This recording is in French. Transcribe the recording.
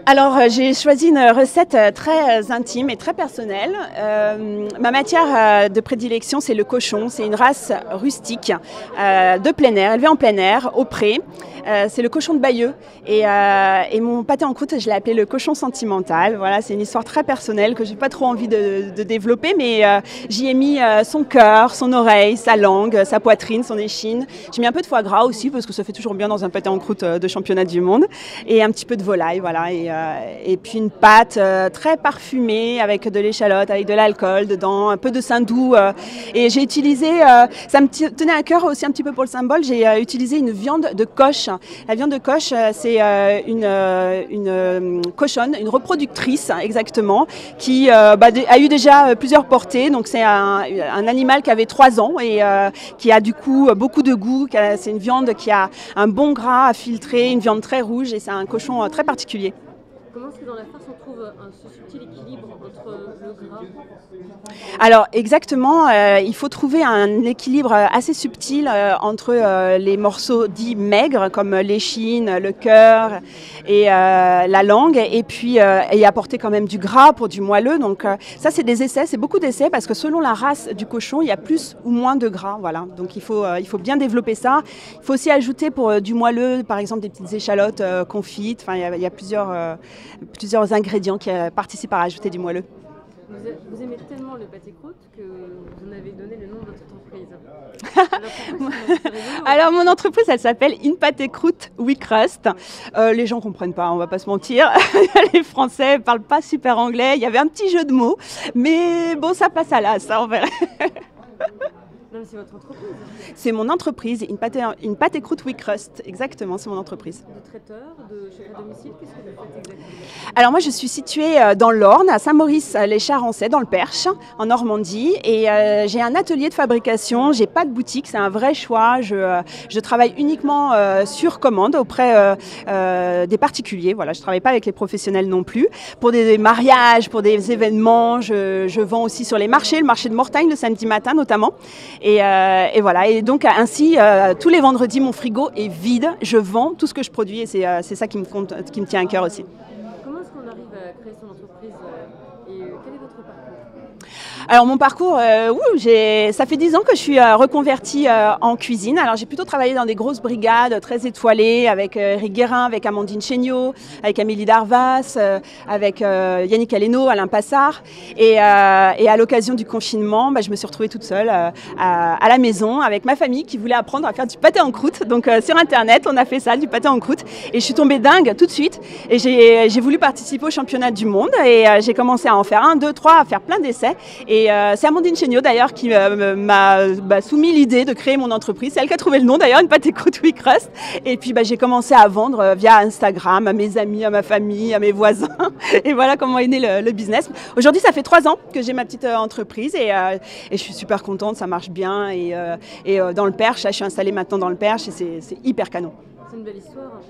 Alors, j'ai choisi une recette très intime et très personnelle. Ma matière de prédilection, c'est le cochon. C'est une race rustique de plein air, élevée en plein air, au pré. C'est le cochon de Bayeux. Et mon pâté en croûte, je l'ai appelé le cochon sentimental. Voilà, c'est une histoire très personnelle que j'ai pas trop envie de développer, mais j'y ai mis son cœur, son oreille, sa langue, sa poitrine, son échine. J'ai mis un peu de foie gras aussi, parce que ça fait toujours bien dans un pâté en croûte de championnat du monde. Et un petit peu de volaille, voilà. Et puis une pâte très parfumée avec de l'échalote, avec de l'alcool dedans, un peu de saindoux. Et j'ai utilisé, ça me tenait à cœur aussi un petit peu pour le symbole, j'ai utilisé une viande de coche. La viande de coche, c'est une cochonne, une reproductrice exactement, qui a eu déjà plusieurs portées. Donc c'est un animal qui avait 3 ans et qui a du coup beaucoup de goût. C'est une viande qui a un bon gras à filtrer, une viande très rouge et c'est un cochon très particulier. Comment est-ce que dans la farce on trouve ce subtil équilibre entre le gras? Alors exactement, il faut trouver un équilibre assez subtil entre les morceaux dits maigres comme l'échine, le cœur et la langue et puis y apporter quand même du gras pour du moelleux. Donc ça c'est des essais, c'est beaucoup d'essais parce que selon la race du cochon, il y a plus ou moins de gras. Voilà. Donc il faut bien développer ça. Il faut aussi ajouter pour du moelleux, par exemple des petites échalotes confites. Enfin il y a plusieurs ingrédients qui participent à rajouter du moelleux. Vous aimez tellement le pâté croûte que vous en avez donné le nom de votre entreprise. Alors mon entreprise, elle s'appelle In Pâté Croûte We Crust. Les gens comprennent pas, on va pas se mentir. Les Français parlent pas super anglais. Il y avait un petit jeu de mots, mais bon, ça passe à l'as, ça on verra. Non, c'est votre entreprise. C'est mon entreprise, In Pâté Croûte We Crust. Exactement, c'est mon entreprise. De traiteur, de chef à domicile, qu'est-ce que vous faites exactement? Alors moi, je suis située dans l'Orne, à Saint-Maurice-les-Charençais, dans le Perche, en Normandie. Et j'ai un atelier de fabrication. J'ai pas de boutique, c'est un vrai choix. Je travaille uniquement sur commande auprès des particuliers. Voilà, je travaille pas avec les professionnels non plus. Pour des mariages, pour des événements, je vends aussi sur les marchés, le marché de Mortagne le samedi matin notamment. Et voilà. Et donc ainsi, tous les vendredis, mon frigo est vide. Je vends tout ce que je produis et c'est ça qui me tient à cœur aussi. Comment est-ce qu'on arrive à créer son entreprise et quel est votre parcours? Alors mon parcours, ça fait 10 ans que je suis reconvertie en cuisine. Alors j'ai plutôt travaillé dans des grosses brigades très étoilées avec Eric Guérin, avec Amandine Chéniaud, avec Amélie Darvas, avec Yannick Aleno, Alain Passard. Et à l'occasion du confinement, je me suis retrouvée toute seule à la maison avec ma famille qui voulait apprendre à faire du pâté en croûte. Donc sur internet, on a fait ça, du pâté en croûte. Et je suis tombée dingue tout de suite. Et j'ai voulu participer au championnat du monde. Et j'ai commencé à en faire 1, 2, 3, à faire plein d'essais. Et c'est Amandine Chéniaud d'ailleurs qui m'a soumis l'idée de créer mon entreprise. C'est elle qui a trouvé le nom d'ailleurs, Une Pâté Croûte We Crust. Et puis j'ai commencé à vendre via Instagram à mes amis, à ma famille, à mes voisins. Et voilà comment est né le business. Aujourd'hui, ça fait 3 ans que j'ai ma petite entreprise et je suis super contente, ça marche bien. Et dans le Perche, là, je suis installée maintenant dans le Perche et c'est hyper canon. C'est une belle histoire.